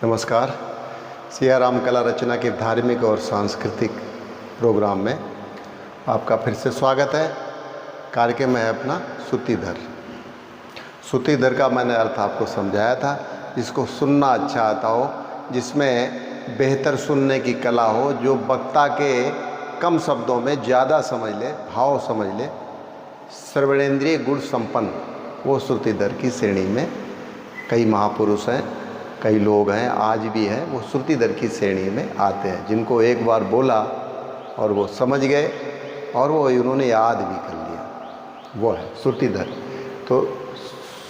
नमस्कार। सियाराम कला रचना के धार्मिक और सांस्कृतिक प्रोग्राम में आपका फिर से स्वागत है। कार्यक्रम है अपना श्रुतिधर। श्रुतिधर का मैंने अर्थ आपको समझाया था, जिसको सुनना अच्छा आता हो, जिसमें बेहतर सुनने की कला हो, जो वक्ता के कम शब्दों में ज़्यादा समझ ले, भाव समझ ले, सर्वणेंद्रिय गुण संपन्न, वो श्रुतिधर की श्रेणी में कई महापुरुष हैं, कई लोग हैं, आज भी हैं, वो श्रुतिधर की श्रेणी में आते हैं, जिनको एक बार बोला और वो समझ गए और वो उन्होंने याद भी कर लिया, वो है श्रुतिधर। तो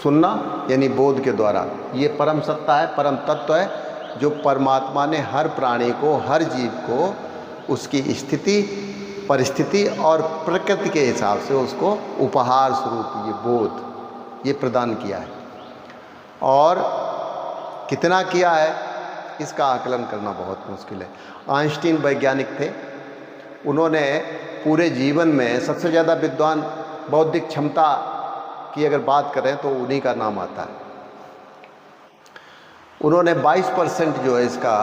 सुनना यानी बोध के द्वारा, ये परम सत्ता है, परम तत्व है, जो परमात्मा ने हर प्राणी को, हर जीव को उसकी स्थिति, परिस्थिति और प्रकृति के हिसाब से उसको उपहार स्वरूप ये बोध ये प्रदान किया है। और कितना किया है इसका आकलन करना बहुत मुश्किल है। आइंस्टीन वैज्ञानिक थे, उन्होंने पूरे जीवन में सबसे ज़्यादा विद्वान बौद्धिक क्षमता की अगर बात करें तो उन्हीं का नाम आता है। उन्होंने 22% जो है इसका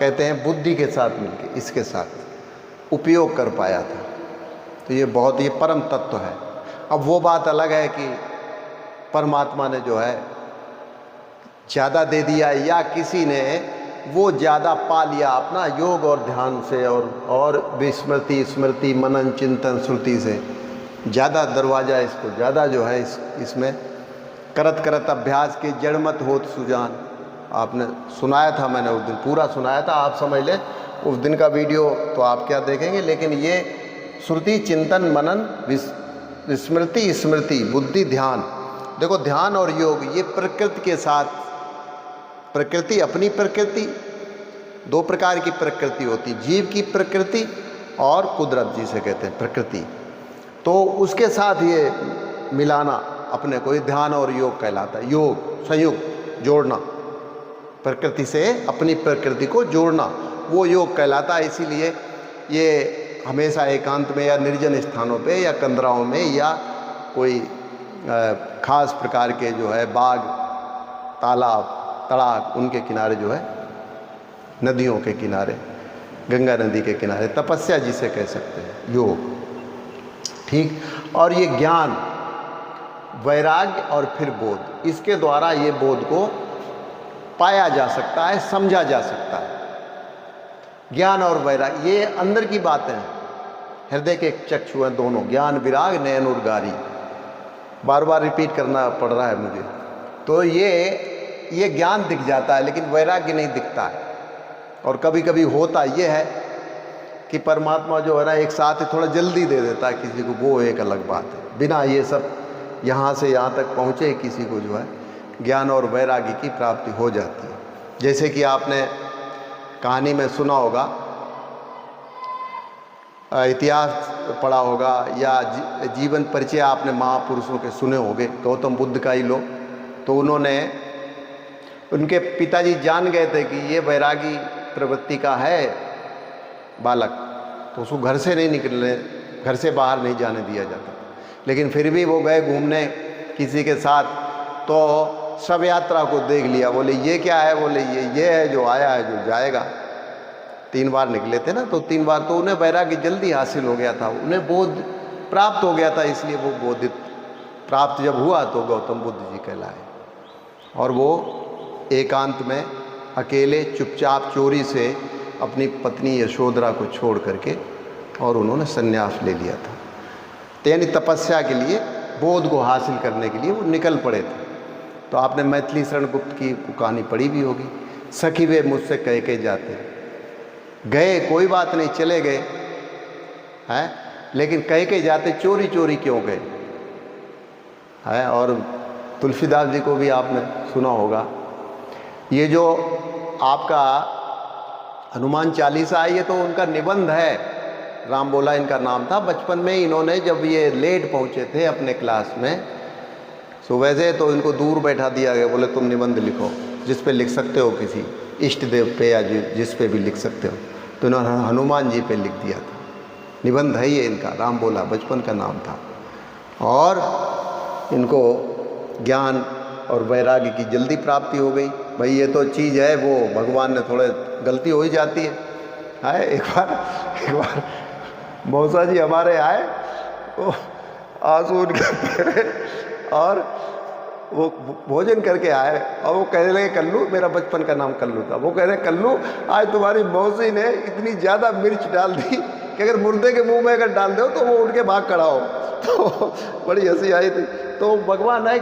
कहते हैं बुद्धि के साथ मिलके इसके साथ उपयोग कर पाया था। तो ये बहुत, ये परम तत्व है। अब वो बात अलग है कि परमात्मा ने जो है ज़्यादा दे दिया या किसी ने वो ज़्यादा पा लिया अपना योग और ध्यान से और विस्मृति, स्मृति, मनन, चिंतन, श्रुति से ज़्यादा दरवाज़ा इसको ज़्यादा जो है इसमें करत करत अभ्यास के जड़ मत होत सुजान, आपने सुनाया था, मैंने उस दिन पूरा सुनाया था, आप समझ लें। उस दिन का वीडियो तो आप क्या देखेंगे, लेकिन ये श्रुति, चिंतन, मनन, विस्मृति, स्मृति, बुद्धि, ध्यान, देखो ध्यान और योग ये प्रकृति के साथ, प्रकृति अपनी प्रकृति, दो प्रकार की प्रकृति होती, जीव की प्रकृति और कुदरत जिसे कहते हैं प्रकृति, तो उसके साथ ये मिलाना अपने को ध्यान और योग कहलाता है। योग संयुक्त जोड़ना, प्रकृति से अपनी प्रकृति को जोड़ना, वो योग कहलाता है। इसीलिए ये हमेशा एकांत में या निर्जन स्थानों पे या कंदराओं में या कोई खास प्रकार के जो है बाग, तालाब, तड़ाक, उनके किनारे जो है, नदियों के किनारे, गंगा नदी के किनारे, तपस्या जिसे कह सकते हैं, योग, ठीक। और ये ज्ञान, वैराग्य और फिर बोध, इसके द्वारा ये बोध को पाया जा सकता है, समझा जा सकता है। ज्ञान और वैराग्य ये अंदर की बातें हैं, हृदय के चक्षु हैं दोनों, ज्ञान विराग नयन उर्गारी, बार बार रिपीट करना पड़ रहा है मुझे। तो ये ज्ञान दिख जाता है, लेकिन वैराग्य नहीं दिखता है। और कभी कभी होता ये है कि परमात्मा जो है ना एक साथ ही थोड़ा जल्दी दे देता है किसी को, वो एक अलग बात है। बिना ये सब यहाँ से यहाँ तक पहुँचे किसी को जो है ज्ञान और वैराग्य की प्राप्ति हो जाती है। जैसे कि आपने कहानी में सुना होगा, इतिहास पढ़ा होगा या जीवन परिचय आपने महापुरुषों के सुने होंगे, गौतम बुद्ध का ही लो, तो उन्होंने, उनके पिताजी जान गए थे कि ये वैरागी प्रवृत्ति का है बालक, तो उसको घर से नहीं निकलने, घर से बाहर नहीं जाने दिया जाता। लेकिन फिर भी वो गए घूमने किसी के साथ, तो सब यात्रा को देख लिया, बोले ये क्या है, बोले ये है जो आया है जो जाएगा। 3 बार निकले थे ना, तो 3 बार तो उन्हें वैराग्य जल्दी हासिल हो गया था, उन्हें बोध प्राप्त हो गया था, इसलिए वो बोधित प्राप्त जब हुआ तो गौतम बुद्ध जी कहलाए। और वो एकांत में अकेले चुपचाप चोरी से अपनी पत्नी यशोधरा को छोड़ करके और उन्होंने संन्यास ले लिया था। तो यानी तपस्या के लिए, बोध को हासिल करने के लिए वो निकल पड़े थे। तो आपने मैथिली शरण गुप्त की कहानी पढ़ी भी होगी, सखी वे मुझसे कह के जाते, गए कोई बात नहीं, चले गए हैं, लेकिन कह के जाते चोरी चोरी क्यों गए है। और तुलसीदास जी को भी आपने सुना होगा। ये जो आपका हनुमान चालीसा है, ये तो उनका निबंध है, राम बोला इनका नाम था। बचपन में इन्होंने, जब ये लेट पहुँचे थे अपने क्लास में सुबह से, तो इनको दूर बैठा दिया गया, बोले तुम निबंध लिखो जिस पे लिख सकते हो, किसी इष्ट देव पे या जिस पे भी लिख सकते हो। तो इन्होंने हनुमान जी पे लिख दिया था, निबंध है ये इनका, राम बोला बचपन का नाम था। और इनको ज्ञान और वैराग्य की जल्दी प्राप्ति हो गई। भाई ये तो चीज़ है, वो भगवान ने थोड़े गलती हो ही जाती है। एक बार मौसा जी हमारे आए, वो आंसू उनके और वो भोजन करके आए और वो कहने लगे, कल्लू, मेरा बचपन का नाम कल्लू था, वो कह रहे, कल्लू आज तुम्हारी मौसी ने इतनी ज़्यादा मिर्च डाल दी कि अगर मुर्दे के मुंह में अगर डाल दो तो वो उठ के भाग खड़ा हो। तो बड़ी हंसी आई थी। तो भगवान ने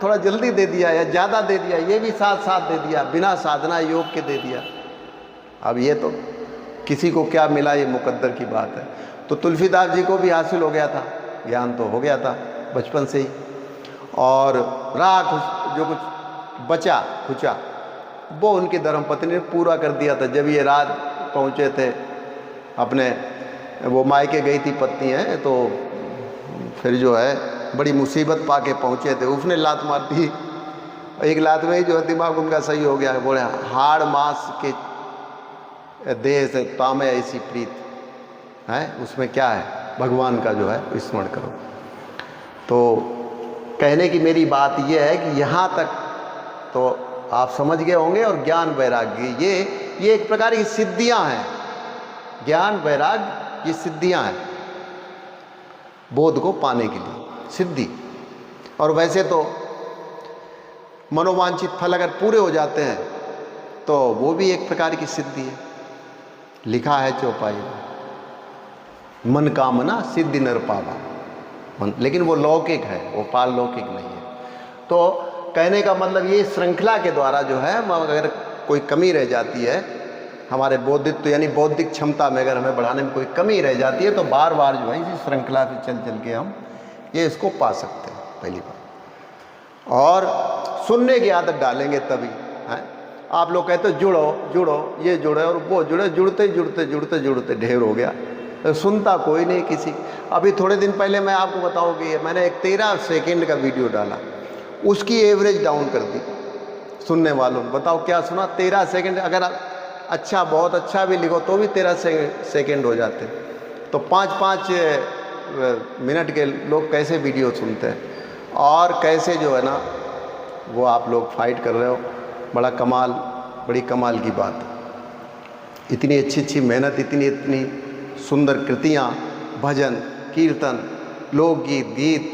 थोड़ा जल्दी दे दिया या ज़्यादा दे दिया, ये भी साथ साथ दे दिया, बिना साधना योग के दे दिया। अब ये तो किसी को क्या मिला, ये मुकद्दर की बात है। तो तुलसीदास जी को भी हासिल हो गया था, ज्ञान तो हो गया था बचपन से ही, और रहा जो कुछ बचा खुचा वो उनकी धर्मपत्नी ने पूरा कर दिया था। जब ये रात पहुँचे थे अपने, वो मायके गई थी पत्नी है, तो फिर जो है बड़ी मुसीबत पाके पहुँचे थे, उसने लात मार दी। एक लात में ही जो है दिमाग उनका सही हो गया। बोले, हाड़ मांस के देह से तामे ऐसी प्रीत है, उसमें क्या है, भगवान का जो है स्मरण करो। तो कहने की मेरी बात यह है कि यहाँ तक तो आप समझ गए होंगे। और ज्ञान वैराग्य ये एक प्रकार की सिद्धियाँ हैं। ज्ञान वैराग्य ये सिद्धियाँ हैं बोध को पाने के लिए, सिद्धि। और वैसे तो मनोवांछित फल अगर पूरे हो जाते हैं तो वो भी एक प्रकार की सिद्धि है। लिखा है चौपाई में, मन कामना सिद्धि नर पावा, लेकिन वो लौकिक है, वो पारलौकिक नहीं है। तो कहने का मतलब ये श्रृंखला के द्वारा जो है, अगर कोई कमी रह जाती है हमारे बौद्धित्व यानी बौद्धिक क्षमता में, अगर हमें बढ़ाने में कोई कमी रह जाती है तो बार बार जो है इसी श्रृंखला से चल चल के हम ये इसको पा सकते हैं, पहली बात। और सुनने की आदत डालेंगे तभी है। आप लोग कहते हो जुड़ो जुड़ो, ये जुड़े और वो जुड़े, जुड़ते जुड़ते जुड़ते जुड़ते ढेर हो गया, तो सुनता कोई नहीं किसी। अभी थोड़े दिन पहले मैं आपको बताऊँ कि मैंने एक 13 सेकंड का वीडियो डाला, उसकी एवरेज डाउन कर दी सुनने वालों ने। बताओ क्या सुना, 13 सेकंड। अगर अच्छा बहुत अच्छा भी लिखो तो भी 13 सेकंड हो जाते। तो 5-5 मिनट के लोग कैसे वीडियो सुनते हैं, और कैसे जो है ना वो आप लोग फाइट कर रहे हो। बड़ा कमाल, बड़ी कमाल की बात। इतनी अच्छी अच्छी मेहनत, इतनी सुंदर कृतियाँ, भजन कीर्तन लोकगीत गीत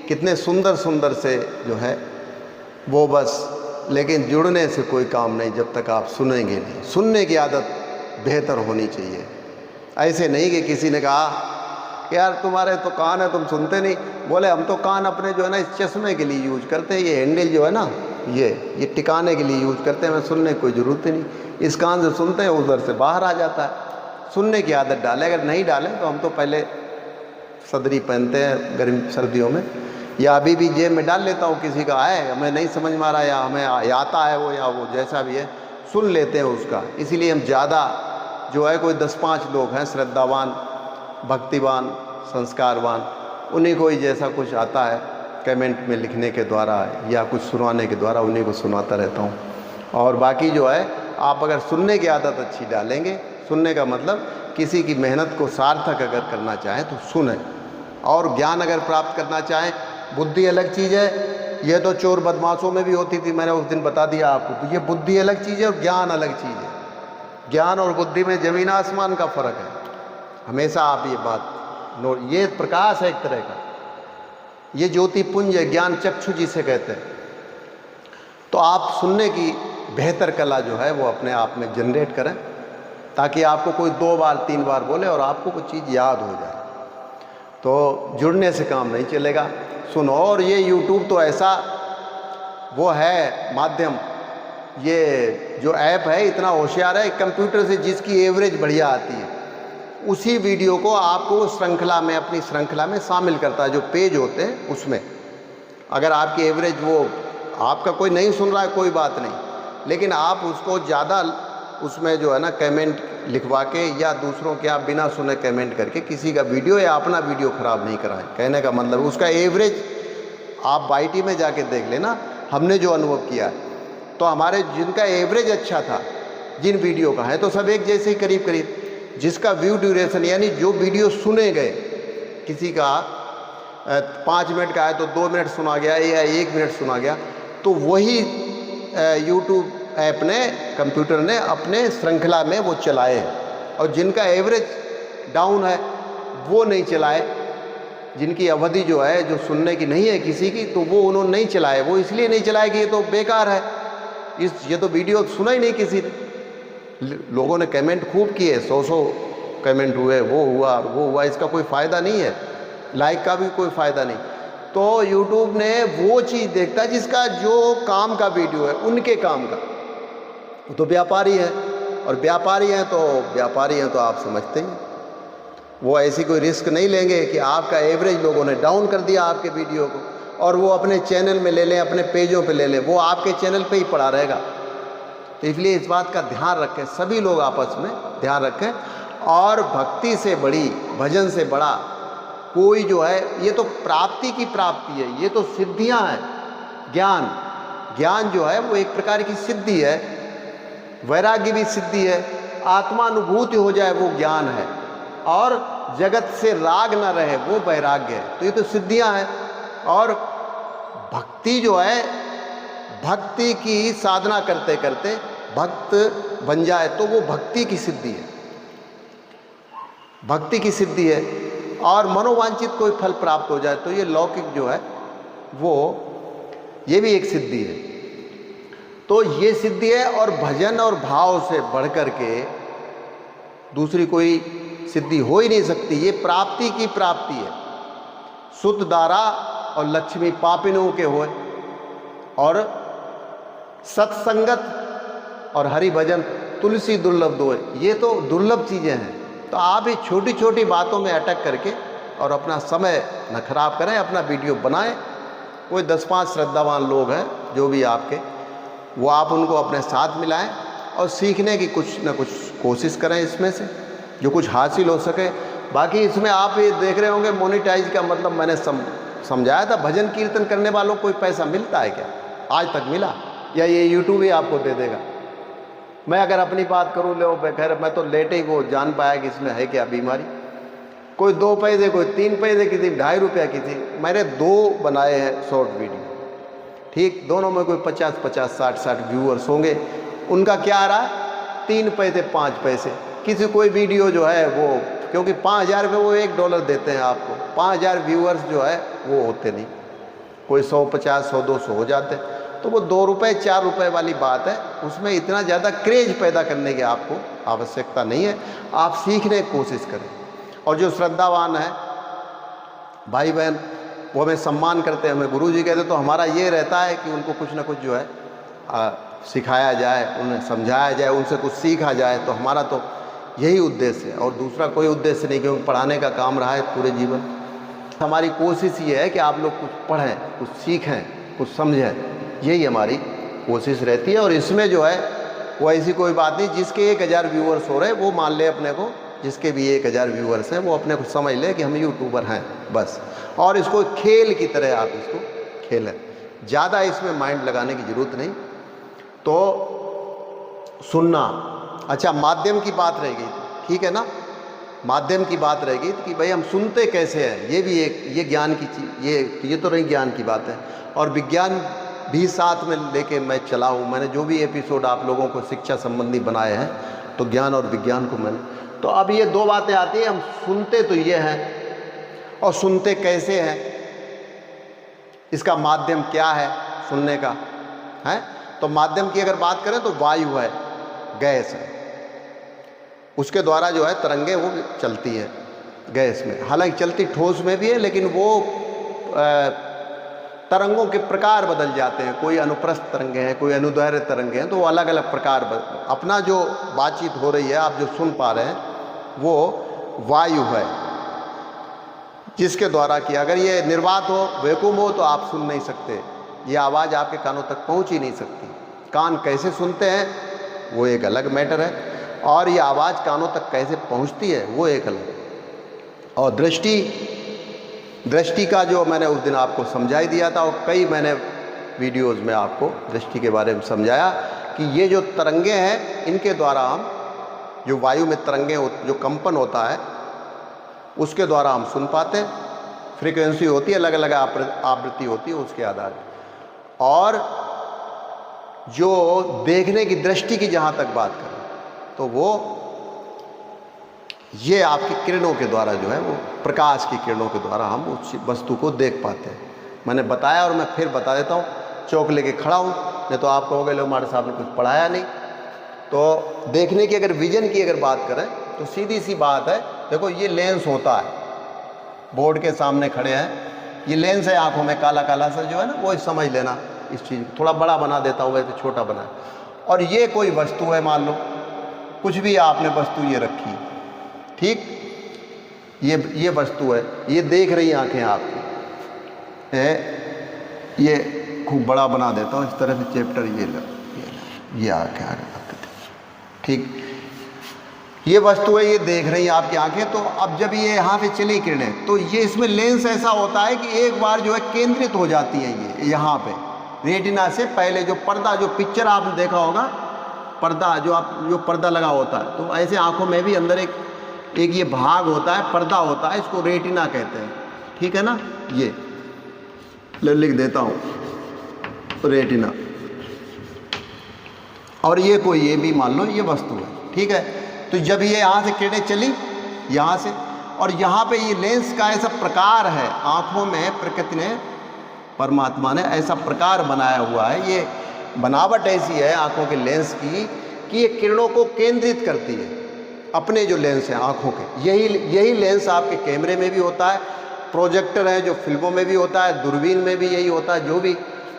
कितने सुंदर सुंदर से जो है वो, बस लेकिन जुड़ने से कोई काम नहीं जब तक आप सुनेंगे नहीं। सुनने की आदत बेहतर होनी चाहिए। ऐसे नहीं कि किसी ने कहा कि यार तुम्हारे तो कान है तुम सुनते नहीं। बोले हम तो कान अपने जो है ना इस चश्मे के लिए यूज करते हैं, ये हैंडल जो है ना ये टिकाने के लिए यूज करते हैं, हमें सुनने की कोई ज़रूरत ही नहीं। इस कान से सुनते हैं, उधर से बाहर आ जाता है। सुनने की आदत डालें, अगर नहीं डालें तो हम तो पहले सदरी पहनते हैं गर्मी सर्दियों में, या अभी भी जेब में डाल लेता हूँ। किसी का है हमें नहीं समझ में आ रहा, या हमें आता है वो, या वो जैसा भी है सुन लेते हैं उसका। इसीलिए हम ज़्यादा जो है कोई 10-5 लोग हैं श्रद्धावान, भक्तिवान, संस्कारवान, उन्हीं को ही जैसा कुछ आता है कमेंट में लिखने के द्वारा या कुछ सुनाने के द्वारा उन्हीं को सुनाता रहता हूँ। और बाकी जो है आप अगर सुनने की आदत अच्छी डालेंगे, सुनने का मतलब किसी की मेहनत को सार्थक अगर करना चाहें तो सुने। और ज्ञान अगर प्राप्त करना चाहें, बुद्धि अलग चीज़ है, यह तो चोर बदमाशों में भी होती थी, मैंने उस दिन बता दिया आपको। तो ये बुद्धि अलग चीज़ है और ज्ञान अलग चीज़ है। ज्ञान और बुद्धि में ज़मीन आसमान का फ़र्क है। हमेशा आप ये बात नोट, ये प्रकाश है एक तरह का, ये ज्योति पुंज है, ज्ञान चक्षु जिसे कहते हैं। तो आप सुनने की बेहतर कला जो है वो अपने आप में जनरेट करें, ताकि आपको कोई 2 बार 3 बार बोले और आपको कोई चीज़ याद हो जाए। तो जुड़ने से काम नहीं चलेगा, सुनो। और ये YouTube तो ऐसा वो है माध्यम, ये जो ऐप है इतना होशियार है, कंप्यूटर से जिसकी एवरेज बढ़िया आती है उसी वीडियो को आपको श्रृंखला में, अपनी श्रृंखला में शामिल करता है। जो पेज होते हैं उसमें अगर आपकी एवरेज, वो आपका कोई नहीं सुन रहा है कोई बात नहीं, लेकिन आप उसको ज़्यादा उसमें जो है ना कमेंट लिखवा के या दूसरों के आप बिना सुने कमेंट करके किसी का वीडियो या अपना वीडियो ख़राब नहीं कराएं। कहने का मतलब उसका एवरेज आप YT में जाके देख लेना। हमने जो अनुभव किया है तो हमारे जिनका एवरेज अच्छा था, जिन वीडियो का है तो सब एक जैसे ही करीब करीब, जिसका व्यू ड्यूरेशन यानी जो वीडियो सुने गए, किसी का 5 मिनट का है तो 2 मिनट सुना गया या 1 मिनट सुना गया, तो वही यूट्यूब ऐप ने, कंप्यूटर ने अपने श्रृंखला में वो चलाए हैं। और जिनका एवरेज डाउन है वो नहीं चलाए, जिनकी अवधि जो है जो सुनने की नहीं है किसी की, तो वो उन्होंने नहीं चलाए। वो इसलिए नहीं चलाए कि ये तो बेकार है, ये तो वीडियो सुना ही नहीं किसी ने। लोगों ने कमेंट खूब किए, 100 कमेंट हुए, वो हुआ, इसका कोई फ़ायदा नहीं है, लाइक का भी कोई फ़ायदा नहीं। तो यूट्यूब ने वो चीज़ देखता है जिसका जो काम का वीडियो है, उनके काम का। वो तो व्यापारी है, और व्यापारी हैं तो आप समझते हैं, वो ऐसी कोई रिस्क नहीं लेंगे कि आपका एवरेज लोगों ने डाउन कर दिया आपके वीडियो को, और वो अपने चैनल में ले लें, अपने पेजों पे ले लें, वो आपके चैनल पे ही पड़ा रहेगा। तो इसलिए इस बात का ध्यान रखें, सभी लोग आपस में ध्यान रखें। और भक्ति से बड़ी, भजन से बड़ा कोई जो है, ये तो प्राप्ति की प्राप्ति है, ये तो सिद्धियां हैं। ज्ञान जो है वो एक प्रकार की सिद्धि है, वैराग्य भी सिद्धि है, आत्मानुभूति हो जाए वो ज्ञान है, और जगत से राग न रहे वो वैराग्य है। तो ये तो सिद्धियां हैं। और भक्ति जो है, भक्ति की साधना करते करते भक्त बन जाए तो वो भक्ति की सिद्धि है, भक्ति की सिद्धि है। और मनोवांछित कोई फल प्राप्त हो जाए तो ये लौकिक जो है वो, ये भी एक सिद्धि है। तो ये सिद्धि है, और भजन और भाव से बढ़कर के दूसरी कोई सिद्धि हो ही नहीं सकती। ये प्राप्ति की प्राप्ति है। सुत दारा और लक्ष्मी पापिनों के होए, और सत्संगत और हरि भजन तुलसी दुर्लभ दोए, ये तो दुर्लभ चीज़ें हैं। तो आप ये छोटी छोटी बातों में अटक करके और अपना समय न खराब करें, अपना वीडियो बनाएं। कोई 10-5 श्रद्धावान लोग हैं जो भी आपके, वो आप उनको अपने साथ मिलाएं और सीखने की कुछ न कुछ कोशिश करें, इसमें से जो कुछ हासिल हो सके। बाकी इसमें आप ये देख रहे होंगे मोनेटाइज का मतलब मैंने समझाया था, भजन कीर्तन करने वालों को कोई पैसा मिलता है क्या? आज तक मिला? या ये यूट्यूब ही आपको दे देगा? मैं अगर अपनी बात करूँ, लो खैर मैं तो लेटे ही वो जान पाया कि इसमें है क्या बीमारी। कोई 2 पैसे, कोई 3 पैसे की थी, 2.5 रुपये की थी। मैंने 2 बनाए हैं शॉर्ट वीडियो, ठीक, दोनों में कोई 50-50, 60-60 व्यूअर्स होंगे। उनका क्या आ रहा है? 3 पैसे, 5 पैसे। किसी कोई वीडियो जो है वो, क्योंकि 5,000 रुपये वो $1 देते हैं आपको, 5,000 व्यूअर्स जो है वो होते नहीं, कोई 150, 100, 200 हो जाते हैं। तो वो 2 रुपये 4 रुपये वाली बात है, उसमें इतना ज़्यादा क्रेज पैदा करने की आपको आवश्यकता नहीं है। आप सीखने की कोशिश करें। और जो श्रद्धावान है भाई बहन, वो हमें सम्मान करते हैं, हमें गुरु जी कहते, तो हमारा ये रहता है कि उनको कुछ ना कुछ जो है सिखाया जाए, उन्हें समझाया जाए, उनसे कुछ सीखा जाए। तो हमारा तो यही उद्देश्य है, और दूसरा कोई उद्देश्य नहीं, क्योंकि पढ़ाने का काम रहा है पूरे जीवन। हमारी कोशिश ये है कि आप लोग कुछ पढ़ें, कुछ सीखें, कुछ समझें, यही हमारी कोशिश रहती है। और इसमें जो है वो ऐसी कोई बात नहीं, जिसके 1000 व्यूअर्स हो रहे हैं वो मान ले अपने को, जिसके भी 1000 व्यूअर्स हैं वो अपने को समझ ले कि हम यूट्यूबर हैं बस। और इसको खेल की तरह आप इसको खेलें, ज़्यादा इसमें माइंड लगाने की ज़रूरत नहीं। तो सुनना, अच्छा माध्यम की बात रह गई, ठीक है ना, माध्यम की बात रह गई कि भाई हम सुनते कैसे हैं, ये भी एक, ये ज्ञान की चीज़, ये तो रही ज्ञान की बात है। और विज्ञान भी साथ में लेके मैं चला हूँ। मैंने जो भी एपिसोड आप लोगों को शिक्षा संबंधी बनाए हैं, तो ज्ञान और विज्ञान को मैंने, तो अब ये 2 बातें आती हैं। हम सुनते तो ये हैं, और सुनते कैसे हैं, इसका माध्यम क्या है सुनने का है। तो माध्यम की अगर बात करें तो वायु है, गैस है, उसके द्वारा जो है तरंगे वो चलती हैं गैस में। हालांकि चलती ठोस में भी है, लेकिन वो तरंगों के प्रकार बदल जाते हैं। कोई अनुप्रस्थ तरंगे हैं, कोई अनुदैर्घ्य तरंगे हैं, तो वो अलग अलग प्रकार। अपना जो बातचीत हो रही है, आप जो सुन पा रहे हैं, वो वायु है, जिसके द्वारा कि अगर ये निर्वात हो, वैक्यूम हो, तो आप सुन नहीं सकते, ये आवाज़ आपके कानों तक पहुंच ही नहीं सकती। कान कैसे सुनते हैं वो एक अलग मैटर है, और ये आवाज़ कानों तक कैसे पहुंचती है वो एक अलग। और दृष्टि का जो मैंने उस दिन आपको समझा ही दिया था, और कई मैंने वीडियोज़ में आपको दृष्टि के बारे में समझाया कि ये जो तरंगे हैं, इनके द्वारा हम, जो वायु में तरंगे, जो कंपन होता है, उसके द्वारा हम सुन पाते हैं। फ्रीक्वेंसी होती है, अलग अलग आवृत्ति होती है उसके आधार पर। और जो देखने की दृष्टि की जहाँ तक बात करें तो वो ये आपकी किरणों के द्वारा जो है, वो प्रकाश की किरणों के द्वारा हम उस वस्तु को देख पाते हैं। मैंने बताया और मैं फिर बता देता हूँ, चौक लेके खड़ा हूँ, नहीं तो आप कहोगे लो हमारे साहब ने कुछ पढ़ाया नहीं। तो देखने की अगर विजन की अगर बात करें तो सीधी सी बात है, देखो ये लेंस होता है, बोर्ड के सामने खड़े हैं, ये लेंस है आंखों में, काला काला सा जो है ना, वो समझ लेना। इस चीज़ को थोड़ा बड़ा बना देता हूँ, वैसे छोटा बना है। और ये कोई वस्तु है, मान लो कुछ भी आपने वस्तु ये रखी, ठीक, ये वस्तु है, ये देख रही आंखें आपकी है, ये खूब बड़ा बना देता हूँ इस तरह से चैप्टर, ये आंखें आपके, ठीक, ये वस्तु है, ये देख रही आपकी आंखें। तो अब जब ये यहाँ पे चली किरणें तो ये इसमें लेंस ऐसा होता है कि एक बार जो है केंद्रित हो जाती है ये यहाँ पे रेटिना से पहले, जो पर्दा, जो पिक्चर आपने देखा होगा, पर्दा जो पर्दा लगा होता है, तो ऐसे आंखों में भी अंदर एक ये भाग होता है, पर्दा होता है, इसको रेटिना कहते हैं, ठीक है ना। ये लिख देता हूँ, रेटिना। और ये भी मान लो ये वस्तु है, ठीक है। तो जब ये यहाँ से किरणें चली यहाँ से, और यहाँ पे ये लेंस का ऐसा प्रकार है आँखों में, प्रकृति ने, परमात्मा ने ऐसा प्रकार बनाया हुआ है, ये बनावट ऐसी है आँखों के लेंस की कि ये किरणों को केंद्रित करती है। अपने जो लेंस हैं आँखों के, यही लेंस आपके कैमरे में भी होता है, प्रोजेक्टर है जो फिल्मों में भी होता है, दूरबीन में भी यही होता है, जो भी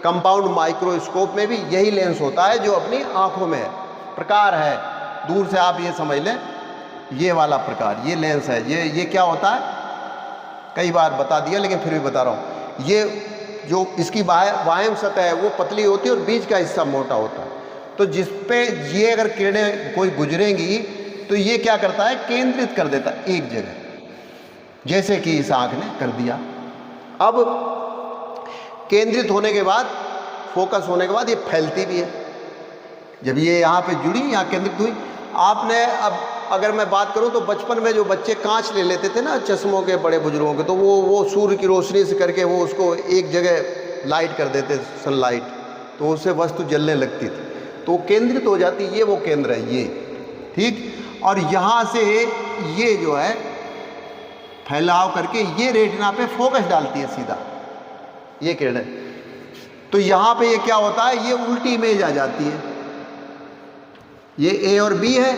कंपाउंड माइक्रोस्कोप में भी यही लेंस होता है जो अपनी आँखों में है, प्रकार है। दूर से आप ये समझ लें, ये वाला प्रकार, ये लेंस है, ये क्या होता है, कई बार बता दिया लेकिन फिर भी बता रहा हूँ। ये जो इसकी वायम सतह है वो पतली होती है और बीच का हिस्सा मोटा होता है। तो जिस पे ये अगर किरणें कोई गुजरेंगी तो ये क्या करता है, केंद्रित कर देता है एक जगह, जैसे कि इस आँख ने कर दिया। अब केंद्रित होने के बाद, फोकस होने के बाद ये फैलती भी है। जब ये यहाँ पे जुड़ी, यहाँ केंद्रित हुई, आपने अब अगर मैं बात करूँ तो बचपन में जो बच्चे कांच ले लेते थे ना चश्मों के, बड़े बुजुर्गों के, तो वो सूर्य की रोशनी से करके वो उसको एक जगह लाइट कर देते, सनलाइट, तो उससे वस्तु जलने लगती थी, तो केंद्रित हो जाती, ये वो केंद्र है ये, ठीक। और यहाँ से ये जो है फैलाव करके ये रेटिना पे फोकस डालती है सीधा, ये किरणें। तो यहाँ पे ये क्या होता है, ये उल्टी इमेज आ जाती है, ये ए और बी है,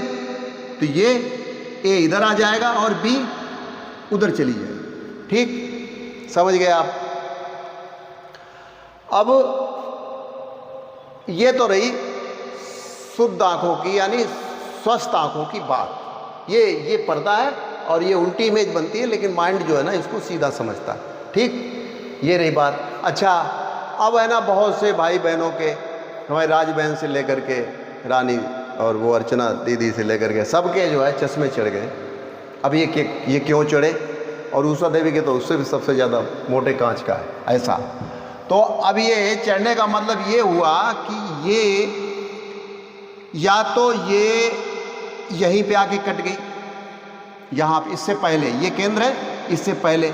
तो ये ए इधर आ जाएगा और बी उधर चली जाएगी, ठीक, समझ गए आप। अब ये तो रही शुद्ध आंखों की, यानी स्वस्थ आंखों की बात। ये पर्दा है और ये उल्टी इमेज बनती है, लेकिन माइंड जो है ना इसको सीधा समझता है, ठीक, ये रही बात। अच्छा, अब है ना बहुत से भाई बहनों के, हमारी राज बहन से लेकर के रानी और वो अर्चना दीदी से लेकर के सबके जो है चश्मे चढ़ गए। अब ये क्यों चढ़े, और उषा देवी के तो उससे भी सबसे ज़्यादा मोटे कांच का है ऐसा। तो अब ये चढ़ने का मतलब ये हुआ कि ये या तो ये यहीं पे आके कट गई, यहाँ पे इससे पहले, ये केंद्र है इससे पहले,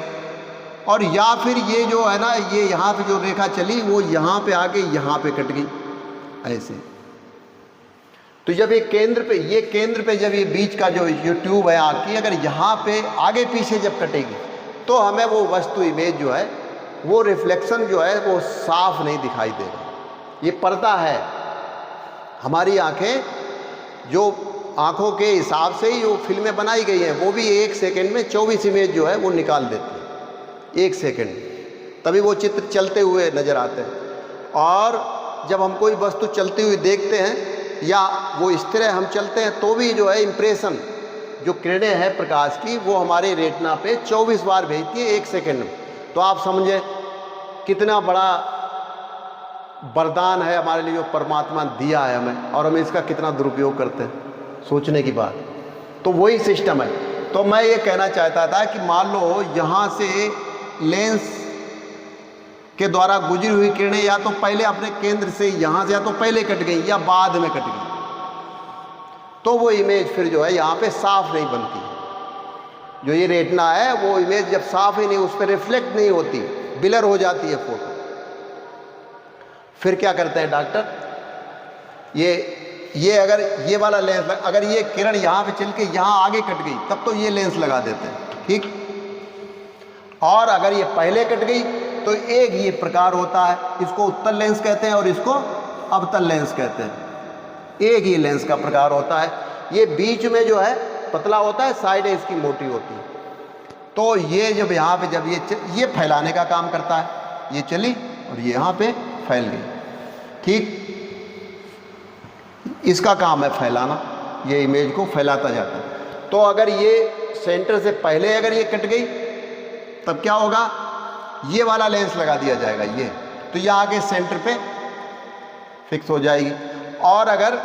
और या फिर ये जो है ना, ये यहाँ पे जो रेखा चली वो यहाँ पे आके यहाँ पे कट गई ऐसे। तो जब ये केंद्र पे जब ये बीच का जो ट्यूब है आँख की, अगर यहाँ पे आगे पीछे जब कटेगी तो हमें वो वस्तु इमेज जो है, वो रिफ्लेक्शन जो है वो साफ नहीं दिखाई देगा। ये पर्दा है, हमारी आंखें जो आंखों के हिसाब से ही वो फिल्में बनाई गई हैं, वो भी 1 सेकंड में 24 इमेज जो है वो निकाल देती है, 1 सेकंड, तभी वो चित्र चलते हुए नज़र आते हैं। और जब हम कोई वस्तु चलती हुई देखते हैं या वो इस तरह हम चलते हैं तो भी जो है इम्प्रेशन, जो किरणें हैं प्रकाश की, वो हमारे रेटिना पे 24 बार भेजती है 1 सेकंड में। तो आप समझे कितना बड़ा वरदान है हमारे लिए जो परमात्मा दिया है हमें, और हम इसका कितना दुरुपयोग करते हैं, सोचने की बात। तो वही सिस्टम है। तो मैं ये कहना चाहता था कि मान लो यहाँ से लेंस के द्वारा गुजरी हुई किरणें या तो पहले अपने केंद्र से यहाँ से या तो पहले कट गई या बाद में कट गई, तो वो इमेज फिर जो है यहाँ पे साफ नहीं बनती। जो ये रेटिना है वो इमेज जब साफ ही नहीं, उस पर रिफ्लेक्ट नहीं होती, ब्लर हो जाती है फोटो। फिर क्या करते हैं डॉक्टर, ये अगर ये वाला लेंस, अगर ये किरण यहाँ पे चल के यहाँ आगे कट गई तब तो ये लेंस लगा देते हैं, ठीक। और अगर ये पहले कट गई तो एक ये प्रकार होता है, इसको उत्तल लेंस कहते हैं और इसको अवतल लेंस कहते हैं। एक ही लेंस का प्रकार होता है। ये बीच में जो है पतला होता है, साइड इसकी मोटी होती है। तो ये जब यहाँ पे जब ये फैलाने का काम करता है, ये चली और ये यहाँ पे फैल गई, ठीक। इसका काम है फैलाना, ये इमेज को फैलाता जाता है। तो अगर ये सेंटर से पहले अगर ये कट गई तब क्या होगा, ये वाला लेंस लगा दिया जाएगा, ये तो ये आगे सेंटर पे फिक्स हो जाएगी। और अगर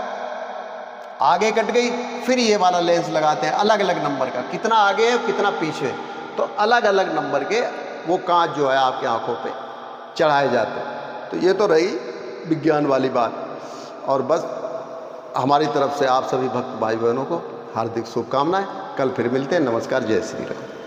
आगे कट गई फिर ये वाला लेंस लगाते हैं अलग अलग नंबर का, कितना आगे है कितना पीछे, तो अलग अलग नंबर के वो कांच जो है आपकी आंखों पे चढ़ाए जाते हैं। तो ये तो रही विज्ञान वाली बात। और बस हमारी तरफ से आप सभी भक्त भाई बहनों को हार्दिक शुभकामनाएं। कल फिर मिलते हैं। नमस्कार, जय श्री राम।